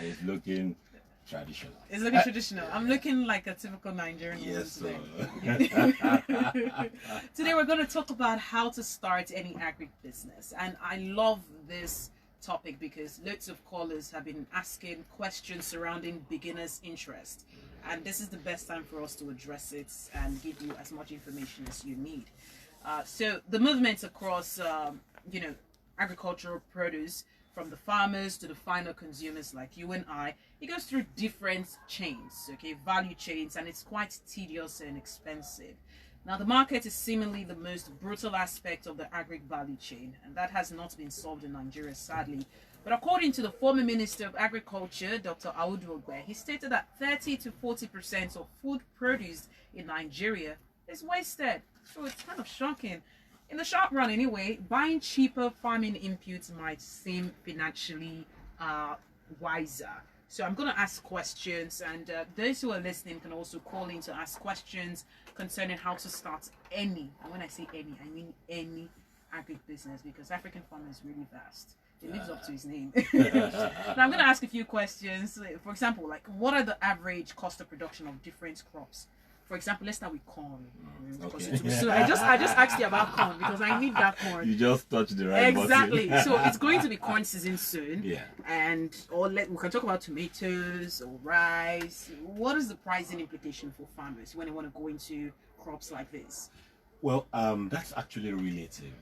It's looking traditional. It's looking traditional. I'm looking like a typical Nigerian woman today. Today we're going to talk about how to start any agri business, and I love this topic because lots of callers have been asking questions surrounding beginners' interest, and this is the best time for us to address it and give you as much information as you need. So the movements across, agricultural produce, from the farmers to the final consumers like you and I, it goes through different chains, value chains, and it's quite tedious and expensive. Now, the market is seemingly the most brutal aspect of the agri value chain, and that has not been solved in Nigeria, sadly. But according to the former Minister of Agriculture, Dr. Audu Ogbe, he stated that 30 to 40% of food produced in Nigeria is wasted. So it's kind of shocking. In the short run anyway, buying cheaper farming inputs might seem financially wiser. So I'm going to ask questions, and those who are listening can also call in to ask questions concerning how to start any, and when I say any, I mean any agri business, because Africanfarmer is really vast. It lives up to his name. Now I'm going to ask a few questions. For example, like, what are the average cost of production of different crops? For example, let's start with corn. Okay. So I just asked you about corn because I need that corn. You just touched the right exactly. button. So it's going to be corn season soon. Yeah. And we can talk about tomatoes or rice. What is the pricing implication for farmers when they want to go into crops like this? Well, that's actually relative.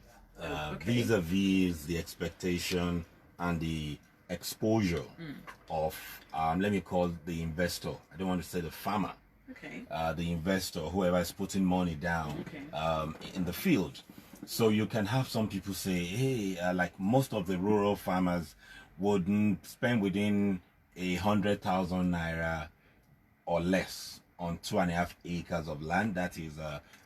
Okay. Vis-a-vis the expectation and the exposure of, let me call the investor. I don't want to say the farmer. Okay. The investor, whoever is putting money down in the field. So you can have some people say, hey, like most of the rural farmers wouldn't spend within 100,000 naira or less on 2.5 acres of land. That is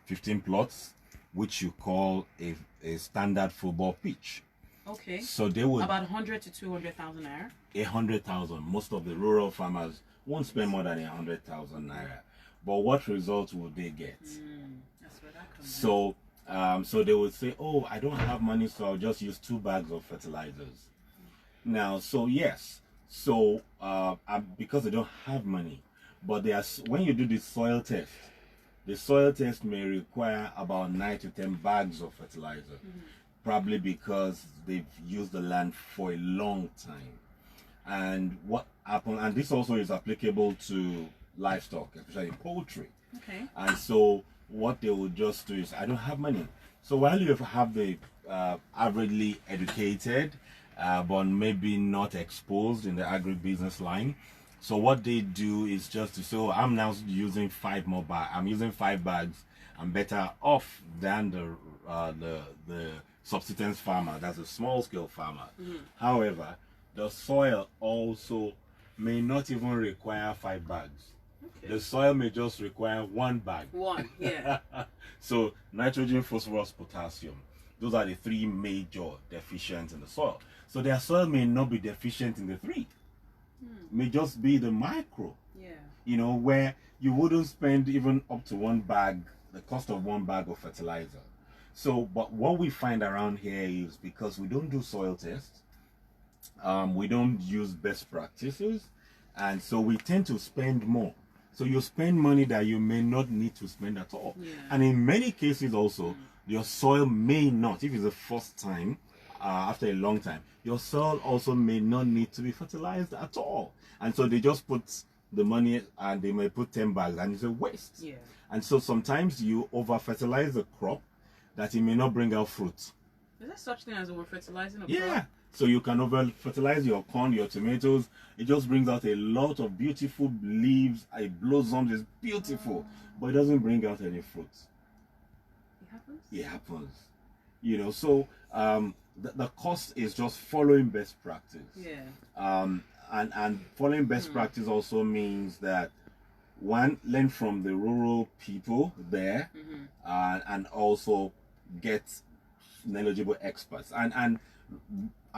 15 plots, which you call a standard football pitch. Okay. So they would about 100 to 200,000 naira. 100,000. Most of the rural farmers won't spend more than 100,000 naira. But what results would they get? That's where that comes So they would say, oh, I don't have money, so I'll just use 2 bags of fertilizers. Now, so yes, so because they don't have money, but when you do the soil test may require about 9 to 10 bags of fertilizer, probably because they've used the land for a long time. And what happened, and this also is applicable to livestock, especially poultry. Okay. And so what they would just do is, I don't have money. So while you have the averagely educated, but maybe not exposed in the agribusiness line, so what they do is just to say, oh, I'm now using 5 more bags. I'm using 5 bags. I'm better off than the subsistence farmer. That's a small scale farmer. However, the soil also may not even require 5 bags. Okay. The soil may just require 1 bag. One, yeah. So nitrogen, phosphorus, potassium. Those are the 3 major deficients in the soil. So their soil may not be deficient in the 3. May just be the micro. Yeah. Where you wouldn't spend even up to 1 bag, the cost of 1 bag of fertilizer. So, but what we find around here is, because we don't do soil tests, we don't use best practices, and so we tend to spend more. So you spend money that you may not need to spend at all. Yeah. And in many cases also, your soil may not, if it's the first time, after a long time, your soil also may not need to be fertilized at all. And so they just put the money, and they may put 10 bags, and it's a waste. Yeah. And so sometimes you over fertilize the crop that it may not bring out fruit. Is there such thing as over fertilizing a crop? Yeah. So you can over fertilize your corn, your tomatoes. It just brings out a lot of beautiful leaves. It blossoms, it's beautiful, but it doesn't bring out any fruit. It happens? It happens. So the cost is just following best practice. Yeah. And following best practice also means that, one, learn from the rural people there, and also get knowledgeable experts. And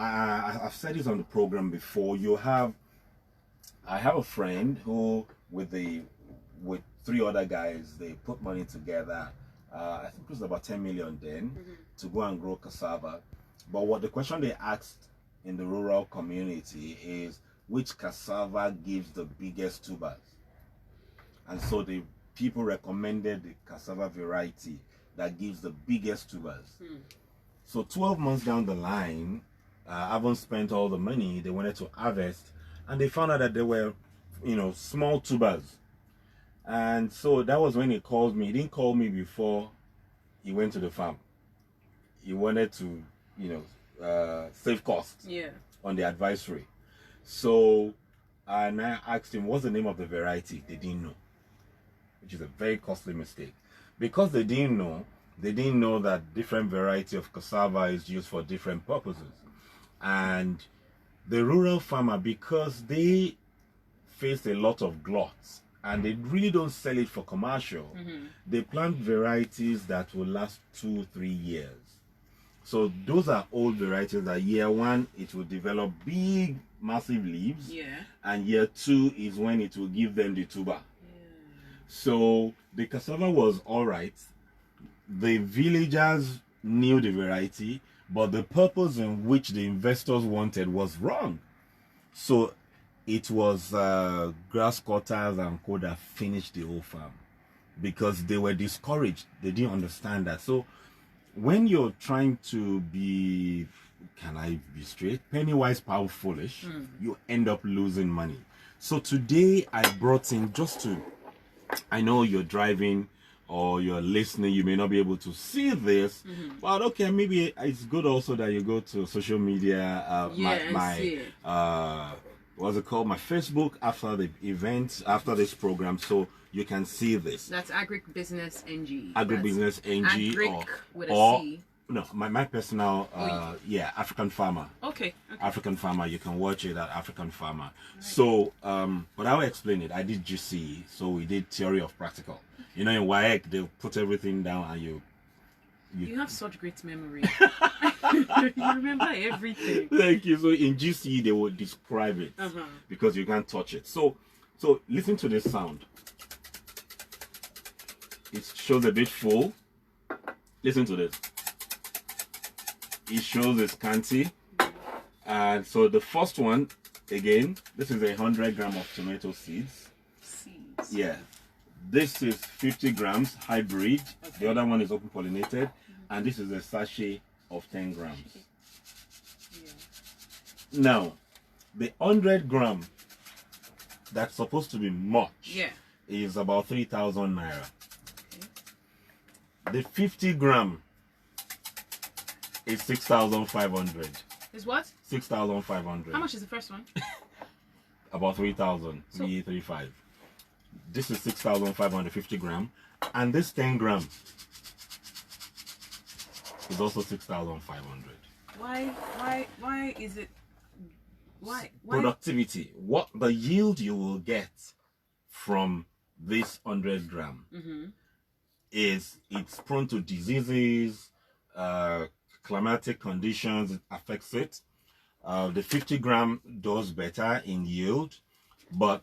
I've said this on the program before. I have a friend who, with 3 other guys, they put money together. I think it was about 10 million then, to go and grow cassava. But the question they asked in the rural community is, which cassava gives the biggest tubers. And so the people recommended the cassava variety that gives the biggest tubers. So 12 months down the line, having spent all the money, they wanted to harvest, and they found out that there were, small tubers. And so that was when he called me. He didn't call me before he went to the farm. He wanted to, save costs on the advisory. So, and I asked him, what's the name of the variety? They didn't know, which is a very costly mistake. Because they didn't know that different variety of cassava is used for different purposes. And the rural farmer, because they face a lot of gluts and they really don't sell it for commercial, they plant varieties that will last 2-3 years. So those are old varieties that year 1 it will develop big massive leaves, and year 2 is when it will give them the tuber. So the cassava was all right. The villagers knew the variety, but the purpose in which the investors wanted was wrong. So it was grass cutters and co that finished the whole farm because they were discouraged. They didn't understand that. So when you're trying to be, can I be straight, penny wise, pound foolish, you end up losing money. So today I brought in, I know you're driving or you're listening, you may not be able to see this, but okay, maybe it's good also that you go to social media, what's it called, my Facebook after the event, after this program, so you can see this. That's AgricbusinessNG. AgricbusinessNG. Agric with a C. No, my personal, Africanfarmer. Okay. Africanfarmer, you can watch it at Africanfarmer. Right. So, but I'll explain it. I did GC, so we did theory of practical. In WAEC, they'll put everything down and you have such great memory. You remember everything. Thank you. So in GC, they will describe it because you can't touch it. So listen to this sound. It shows a bit full. Listen to this. It shows it's scanty. And so the first one, again, this is 100 grams of tomato seeds. Yeah. This is 50 grams hybrid. Okay. The other one is open pollinated. And this is a sachet of 10 grams. Yeah. Now, the 100 gram that's supposed to be much is about 3,000 naira. Okay. The 50 gram is 6,500. Is what? 6,500. How much is the first one? About 3,000, 335. This is 6,550 gram, and this 10 gram is also 6,500. Why is it? Why? Productivity. What the yield you will get from this 100 gram is it's prone to diseases, climatic conditions, it affects it. The 50 gram does better in yield, but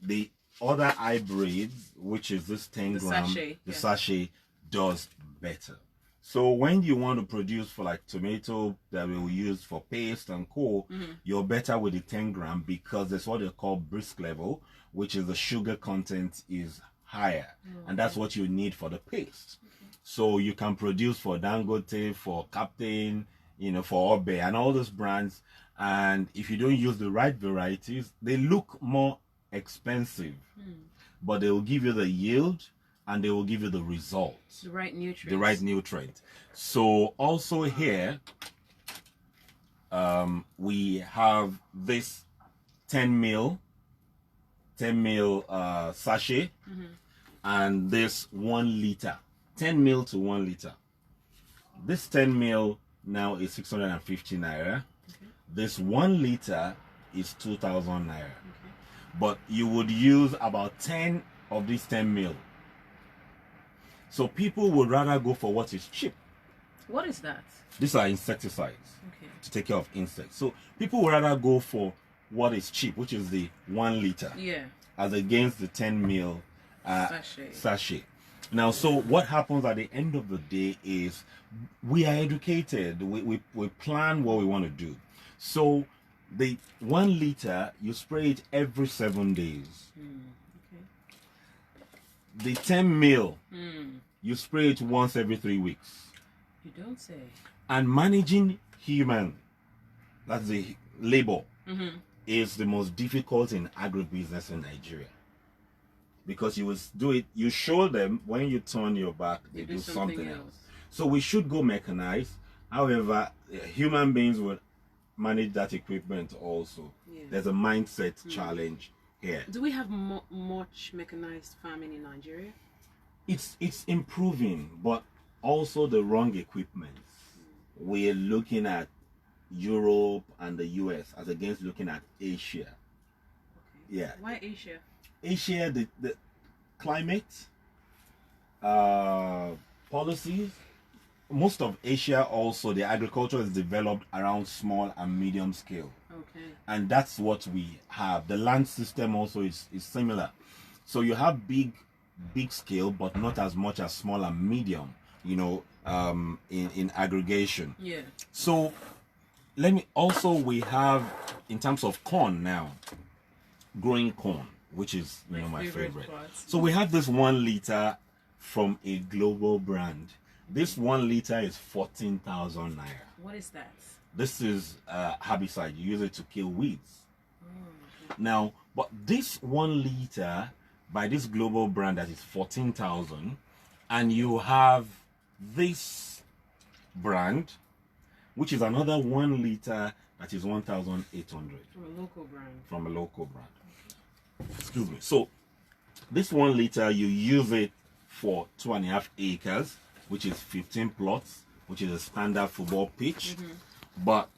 the other hybrids, which is this 10 gram, sachet does better. So when you want to produce for like tomato that we will use for paste and co, you're better with the 10 gram because there's what they call brisk level, which is the sugar content is higher, and that's what you need for the paste. So you can produce for Dangote, for Captain, for Obe and all those brands. And if you don't use the right varieties, they look more expensive, but they will give you the yield and they will give you the results. The right nutrients. The right nutrient. So also here, we have this 10 ml sachet and this 1 liter. 10 ml to 1 liter. This 10 ml now is 650 naira. This 1 liter is 2,000 naira. But you would use about 10 of these 10 ml. So people would rather go for what is cheap. What is that? These are insecticides to take care of insects. So people would rather go for what is cheap, which is the 1 liter, as against the 10 ml sachet. Now, so what happens at the end of the day is we are educated. We plan what we want to do. So The 1 liter, you spray it every 7 days. Okay. The 10 mil, you spray it once every 3 weeks. You don't say. And managing human, that's the labor, is the most difficult in agribusiness in Nigeria. Because you will do it, you show them, when you turn your back, they do something else. So we should go mechanized. However, human beings will manage that equipment also. Yeah. There's a mindset challenge here. Do we have much mechanized farming in Nigeria? It's improving, but also the wrong equipment. We're looking at Europe and the US as against looking at Asia. Okay. Yeah. Why Asia? Asia, the climate, policies. Most of Asia also, the agriculture is developed around small and medium scale. Okay. And that's what we have. The land system also is similar. So you have big scale, but not as much as small and medium, you know, in aggregation. Yeah. So we have, in terms of corn now, growing corn, which is my favorite. So we have this 1 liter from a global brand. This 1 liter is 14,000 naira. What is that? This is herbicide. You use it to kill weeds. Okay. Now, but this 1 liter by this global brand that is 14,000, and you have this brand, which is another 1 liter that is 1,800. From a local brand. From a local brand. Excuse me. So this 1 liter, you use it for 2.5 acres, which is 15 plots, which is a standard football pitch. But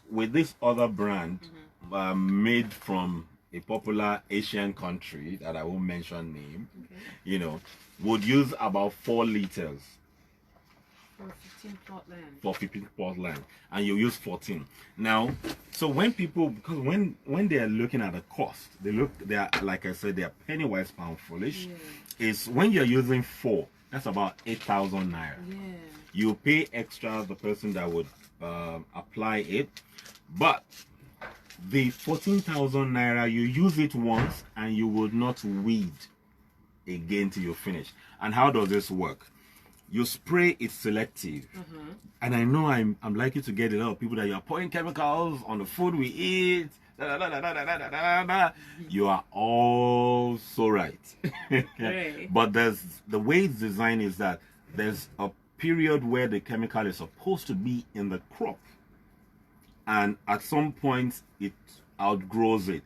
with this other brand, made from a popular Asian country that I won't mention name, would use about 4 liters. For 15 plot land. For 15 plot land. And you use 14. Now, so when people, because when they are looking at the cost, they are, like I said, they are penny wise, pound foolish. Yeah. Is when you're using 4, that's about 8,000 naira. Yeah. You pay extra the person that would apply it, but the 14,000 naira, you use it once and you would not weed again till you finish. And how does this work? You spray it selective, and I know I'm likely to get a lot of people that you are pouring chemicals on the food we eat. You are all so right. Hey. But there's the way it's designed is that there's a period where the chemical is supposed to be in the crop, and at some point it outgrows it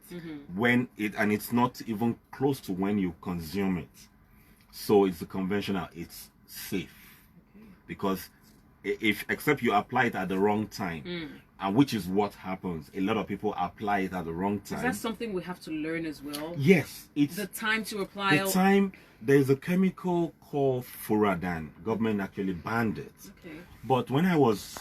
when it's not even close to when you consume it. So it's the conventional, it's safe, because except you apply it at the wrong time, and which is what happens. A lot of people apply it at the wrong time. Is that something we have to learn as well? Yes, it's the time to apply. The time. There's a chemical called Furadan. Government actually banned it. Okay. But when I was,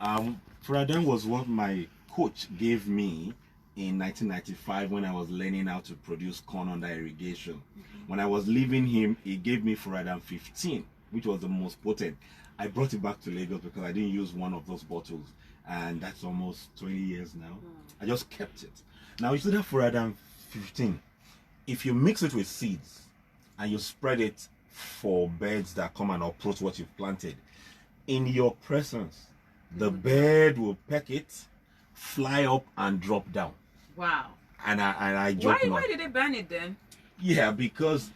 Furadan was what my coach gave me in 1995 when I was learning how to produce corn under irrigation. When I was leaving him, he gave me Furadan 15, which was the most potent. I brought it back to Lagos because I didn't use one of those bottles, and that's almost 20 years now. I just kept it. Now you see that Furadan 15, if you mix it with seeds and you spread it for birds that come and approach what you've planted, in your presence, the bird will peck it, fly up and drop down. Wow. And I joke. Why did they ban it then? Yeah, because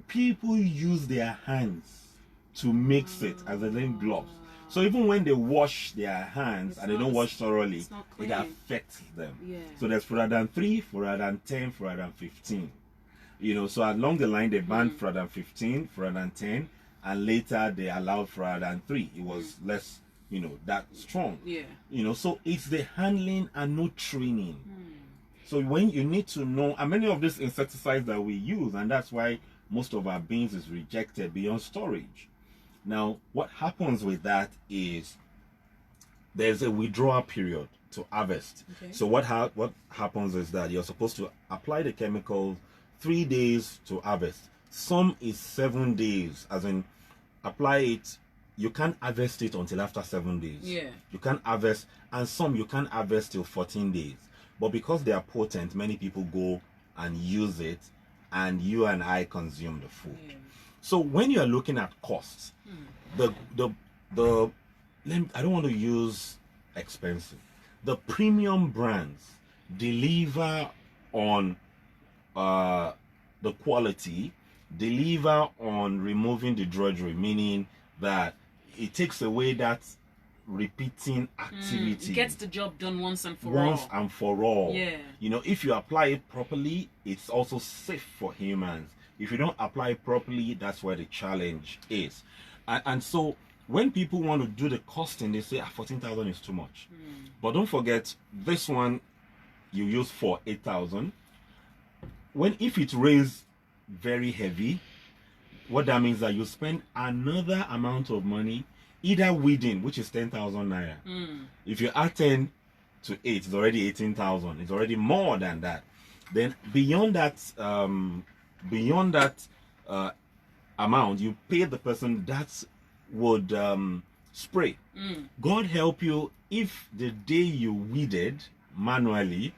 people use their hands to mix it as they then gloves. So even when they wash their hands and they don't wash thoroughly, it affects them. Yeah. So there's Furadan 3, Furadan 10, Furadan 15. So along the line they banned Furadan 15, Furadan 10, and later they allowed Furadan 3. It was less, that strong. Yeah. So it's the handling and no training. So when you need to know, and many of these insecticides that we use, and that's why most of our beans is rejected beyond storage. Now, what happens with that is there's a withdrawal period to harvest. Okay. So what happens is that you're supposed to apply the chemical 3 days to harvest. Some is 7 days, as in apply it. You can't harvest it until after 7 days. Yeah. You can't harvest, and some you can't harvest till 14 days. but because they are potent, many people go and use it, and you and I consume the food. So when you are looking at costs, I don't want to use expensive. The premium brands deliver on the quality, deliver on removing the drudgery, meaning that it takes away that repeating activity. It gets the job done once and for all. Yeah. You know, if you apply it properly, it's also safe for humans. If you don't apply it properly, that's where the challenge is. And so when people want to do the costing, they say 14,000 is too much. But don't forget, this one you use for 8,000. If it rains very heavy, what that means that you spend another amount of money, either weeding, which is 10,000 naira. If you add 10 to 8, it's already 18,000. It's already more than that. Then beyond that amount, you pay the person that would spray. God help you if the day you weeded manually,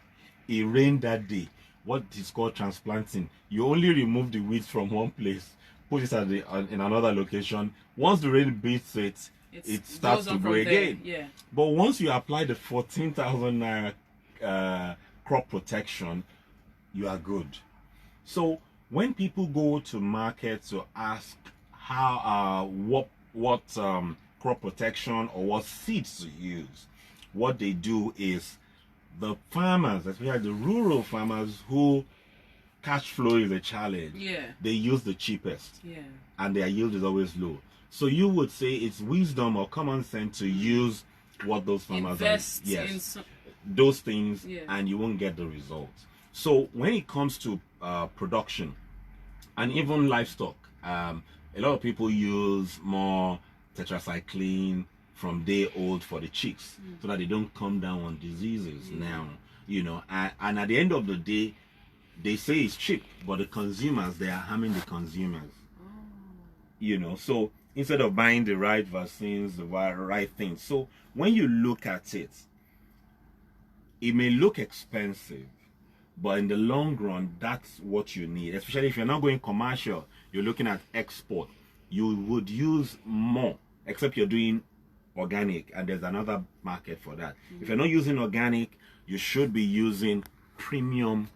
it rained that day. What is called transplanting. You only remove the weeds from one place, put it in another location. Once the rain beats it, it starts to grow again. Yeah. But once you apply the 14,000 naira crop protection, you are good. So when people go to market to ask how what crop protection or what seeds to use, what they do is the farmers, especially the rural farmers who cash flow is a challenge, they use the cheapest, and their yield is always low. So you would say it's wisdom or common sense to use what those farmers invest in those things, and you won't get the results. So when it comes to production and even livestock, a lot of people use more tetracycline from day old for the chicks, so that they don't come down on diseases now, you know, and at the end of the day, they say it's cheap, but the consumers, they are harming the consumers. You know, so instead of buying the right vaccines, the right things. So when you look at it, it may look expensive, but in the long run, that's what you need. Especially if you're not going commercial, you're looking at export, you would use more, except you're doing organic, and there's another market for that. If you're not using organic, you should be using premium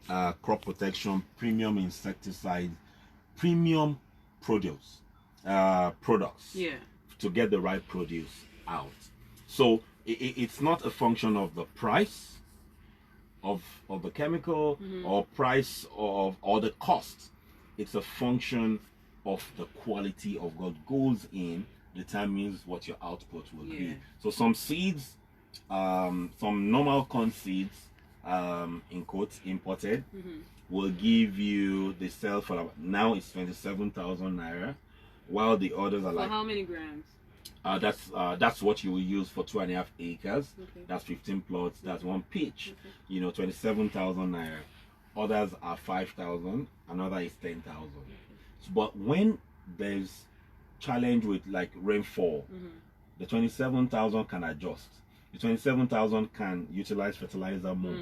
crop protection, premium insecticides, premium products to get the right produce out. So it's not a function of the price of the chemical or price or the cost. It's a function of the quality of what goes in determines what your output will be. So some seeds, some normal corn seeds, in quotes, imported, will give you, they sell for, now it's 27,000 naira, while the others are for how many grams? That's what you will use for 2.5 acres. That's 15 plots. That's one pitch. You know, 27,000 naira. Others are 5,000. Another is 10,000. But when there's challenge with like rainfall, the 27,000 can adjust. The 27,000 can utilize fertilizer more.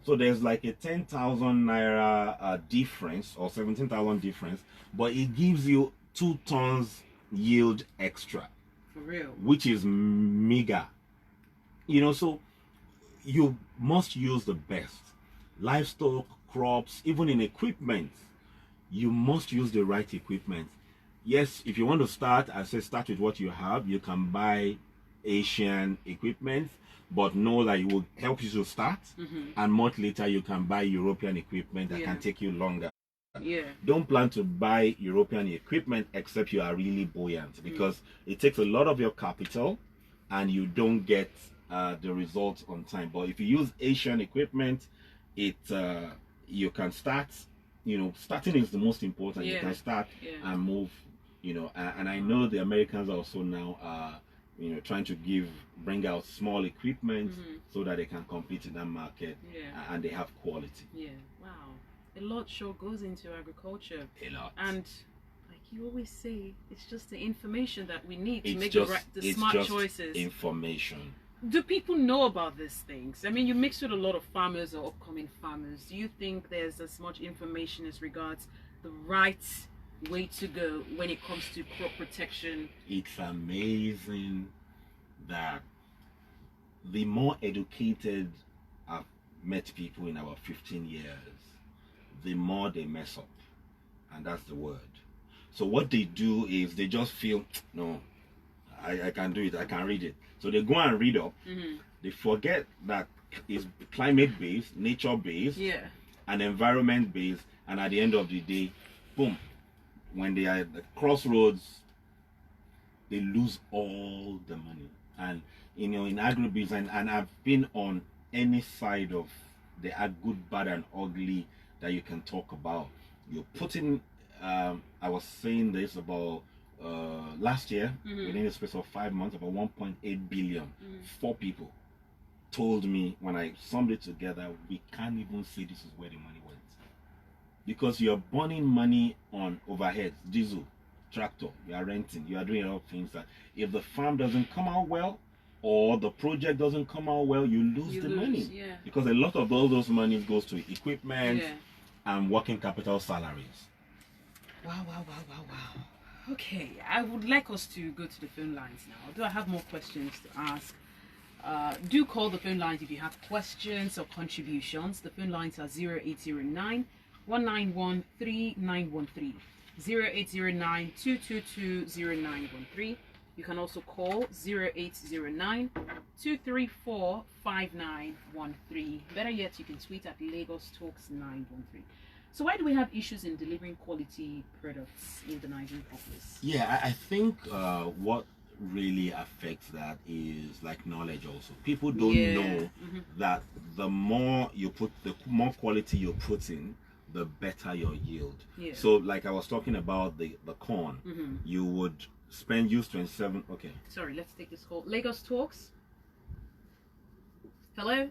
So there's like a 10,000 naira difference, or 17,000 difference, but it gives you 2 tons yield extra. For real. Which is mega. You know, so you must use the best. Livestock, crops, even in equipment, you must use the right equipment. Yes, if you want to start, I say start with what you have. You can buy Asian equipment, but know that it will help you to start, and much later you can buy European equipment that can take you longer. Don't plan to buy European equipment except you are really buoyant, because it takes a lot of your capital and you don't get the results on time. But if you use Asian equipment, you can start. You know, starting is the most important. You can start and move. You know, and I know the Americans also now you know, trying to bring out small equipment so that they can compete in that market, and they have quality. Wow, a lot sure goes into agriculture. A lot. And like you always say, it's just the information that we need to make the smart choices. Information. do people know about these things? I mean, you mix with a lot of farmers or upcoming farmers. Do you think there's as much information as regards the right way to go when it comes to crop protection? It's amazing that the more educated I've met people in our 15 years, the more they mess up. And that's the word. So what they do is they just feel, no, I can do it, I can read it. So they go and read up. They forget that it's climate-based, nature-based, and environment-based. And at the end of the day, boom, when they are at the crossroads, they lose all the money. And you know, in agribusiness, and I've been on any side of the good, bad, and ugly that you can talk about. You're putting, I was saying this about last year, within the space of 5 months, about 1.8 billion. 4 people told me when I summed it together, we can't even say this is where the money went. Because you're burning money on overheads, diesel, tractor, you are renting, you are doing a lot of things that if the farm doesn't come out well, or the project doesn't come out well, you lose the money. Because a lot of all those money goes to equipment and working capital salaries. Wow. Okay, I would like us to go to the phone lines now. Do I have more questions to ask? Do call the phone lines if you have questions or contributions. The phone lines are 0809 191 3913, 0809 222 0913. You can also call 0809 234 5913. Better yet, you can tweet at Lagos Talks 913. So why do we have issues in delivering quality products in the Nigerian populace? Yeah, I think what really affects that is like knowledge also. People don't know that the more you put, the more quality you put in, the better your yield. So like I was talking about the corn, you would use 27. Okay. Sorry, let's take this call. Lagos Talks. Hello?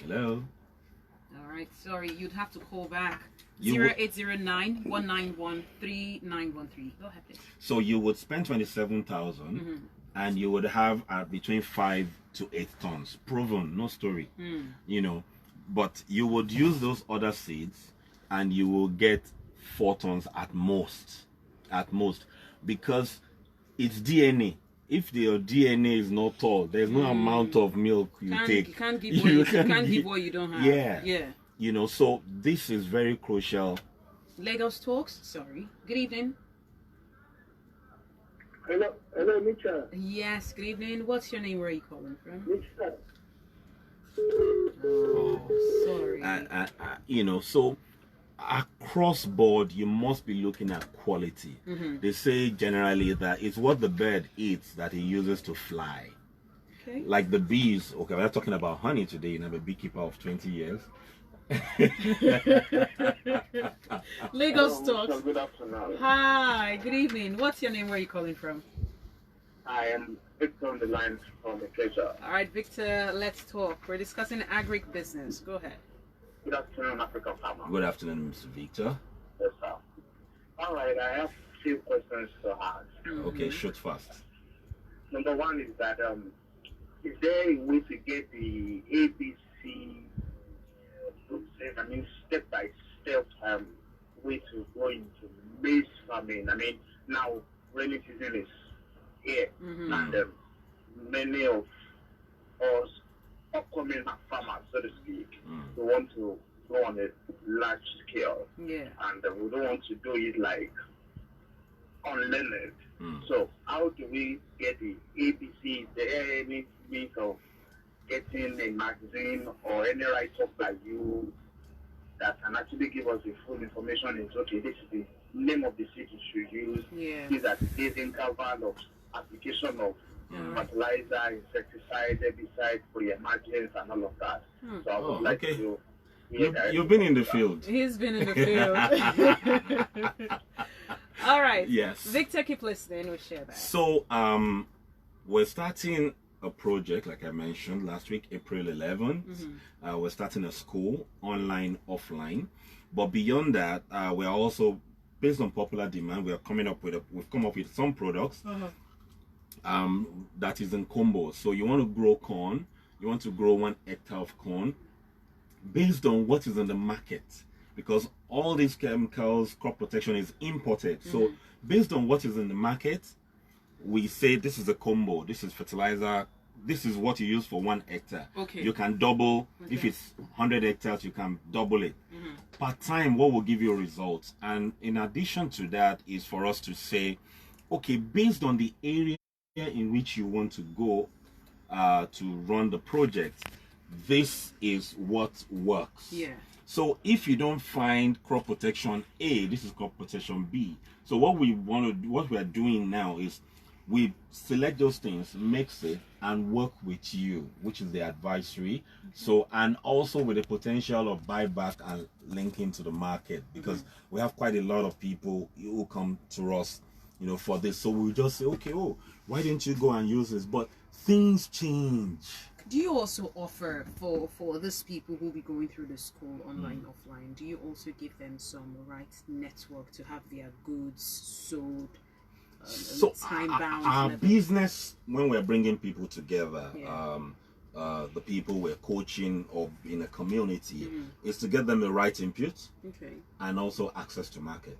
Hello? All right, sorry, you'd have to call back. 0809 191 3913. Go ahead, please. So you would spend 27,000 and you would have between 5 to 8 tons. Proven, no story. You know, but you would use those other seeds and you will get 4 tons at most. At most, because it's DNA. If your DNA is not tall, there's no amount of milk you take. You can't give what you don't have. Yeah. You know, so this is very crucial. Lagos Talks. Sorry. Good evening. Hello, Mitchell. Yes. Good evening. What's your name? Where are you calling from? Mitchell. Oh, sorry. You know, so across board you must be looking at quality. They say generally that it's what the bird eats that he uses to fly. Like the bees. Okay, we're talking about honey today. You know, I'm a beekeeper of 20 years. Lagos Talks. Good afternoon. Hi, good evening. What's your name? Where are you calling from? I am Victor on the line from the treasure. All right, Victor, let's talk. We're discussing agric business. Go ahead. Good afternoon, Africanfarmer. Good afternoon, Mr. Victor. Yes, sir. All right, I have a few questions to ask. Okay, shoot fast. Number one is that is there a way to get the ABC, step by step way to go into maize farming? I mean, now rainy season is here, and many of us upcoming farmers, so to speak, we want to go on a large scale, and we don't want to do it like unlearned. So how do we get the ABC? Is there any means of getting a magazine or any write-up like you that can actually give us the full information? Is okay, this is the name of the seed you should use. These are the interval of application of fertilizer, insecticide, herbicide, pre-emergence, and all of that. So I would like to. You've been in the field. He's been in the field. All right. Yes. Victor, keep listening. We'll share that. So we're starting a project, like I mentioned last week, April 11th. We're starting a school, online, offline. But beyond that, we're also, based on popular demand, we've come up with some products that is in combo. So you want to grow corn, you want to grow 1 hectare of corn based on what is in the market, because all these chemicals, crop protection is imported. So based on what is in the market, we say this is a combo, this is fertilizer, this is what you use for 1 hectare. Okay. You can double. If it's 100 hectares, you can double it. Per time, what will give you results? And in addition to that is for us to say, okay, based on the area in which you want to go to run the project, this is what works. Yeah. So if you don't find crop protection A, this is crop protection B. So what we are doing now is we select those things, mix it, and work with you, which is the advisory. So, and also with the potential of buyback and linking to the market, because we have quite a lot of people who come to us, you know, for this. So we just say, okay, oh, why didn't you go and use this? But things change. Do you also offer for these people who will be going through the school online, offline, do you also give them some network to have their goods sold? So our business, when we're bringing people together, the people we're coaching or in a community, is to get them the right input, and also access to market.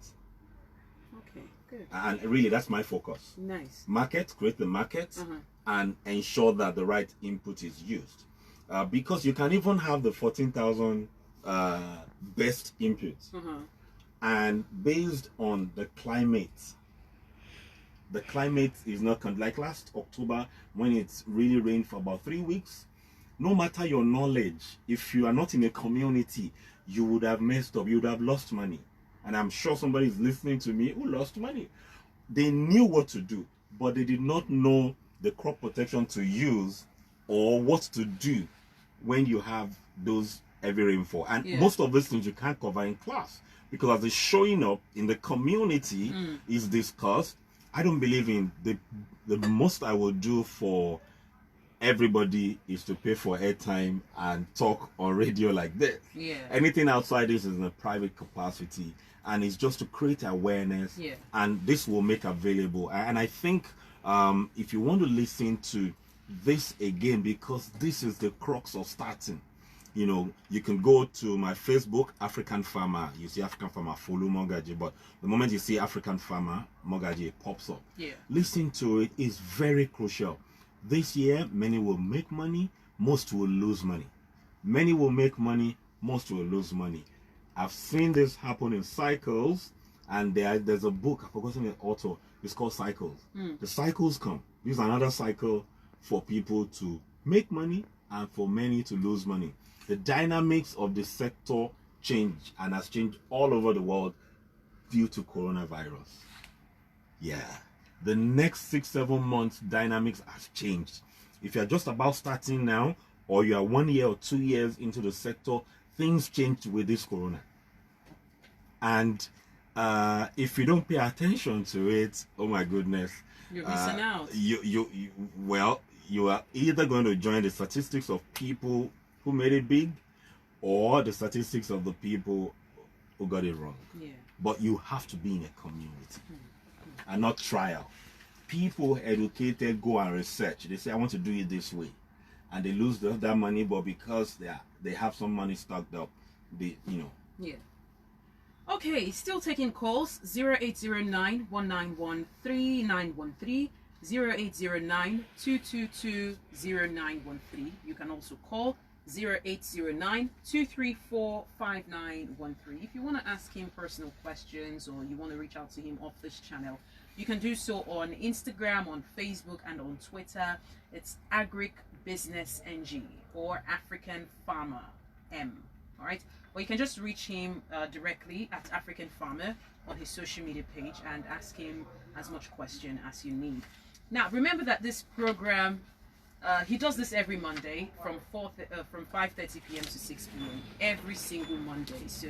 Okay, good. And really, that's my focus. Nice. Market, create the market, and ensure that the right input is used. Because you can even have the 14,000 best inputs, and based on the climate is not like last October when it's really rained for about 3 weeks. No matter your knowledge, if you are not in a community, you would have messed up, you would have lost money. And I'm sure somebody is listening to me who lost money. They knew what to do, but they did not know the crop protection to use or what to do when you have those heavy rainfall. And most of these things you can't cover in class, because as it's showing up in the community is discussed. I don't believe in the most I will do for everybody is to pay for airtime and talk on radio like this. Anything outside this is in a private capacity, and it's just to create awareness, and this will make available. And I think if you want to listen to this again, because this is the crux of starting, you know, you can go to my Facebook, African Farmer. You see African Farmer, follow Mogaji, but the moment you see African Farmer, Mogaji pops up. Listen to it is very crucial. This year, many will make money, most will lose money. Many will make money, most will lose money. I've seen this happen in cycles, and there's a book, I've forgotten the author, it's called Cycles. The cycles come. This is another cycle for people to make money and for many to lose money. The dynamics of the sector change and has changed all over the world due to coronavirus. The next 6-7 months dynamics has changed. If you're just about starting now, or you are 1 year or 2 years into the sector, things changed with this corona. And if you don't pay attention to it, oh my goodness, you're missing out. You are either going to join the statistics of people who made it big, or the statistics of the people who got it wrong. But you have to be in a community and not trial. People educated go and research. They say, I want to do it this way, and they lose that money, but because they have some money stocked up, Okay, still taking calls. 0809-191-3913, 0809-222-0913. You can also call 0809-234-5913. If you want to ask him personal questions, or you want to reach out to him off this channel, you can do so on Instagram, on Facebook, and on Twitter. It's AgricbusinessNG or Africanfarmer M. All right, or you can just reach him directly at Africanfarmer on his social media page and ask him as much question as you need. Now, remember that this program, he does this every Monday from 5:30 p.m. to 6 p.m. every single Monday. So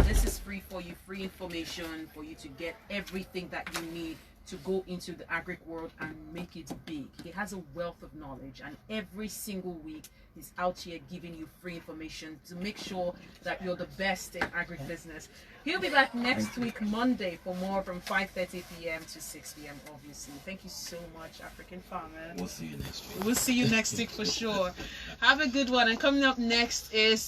this is free for you, free information for you to get everything that you need to go into the agric world and make it big. He has a wealth of knowledge, and every single week he's out here giving you free information to make sure that you're the best in agribusiness. He'll be back next week, Monday, for more from 5:30 p.m. to 6 p.m. obviously. Thank you so much, African Farmer. We'll see you next week. We'll see you next week for sure. Have a good one. And coming up next is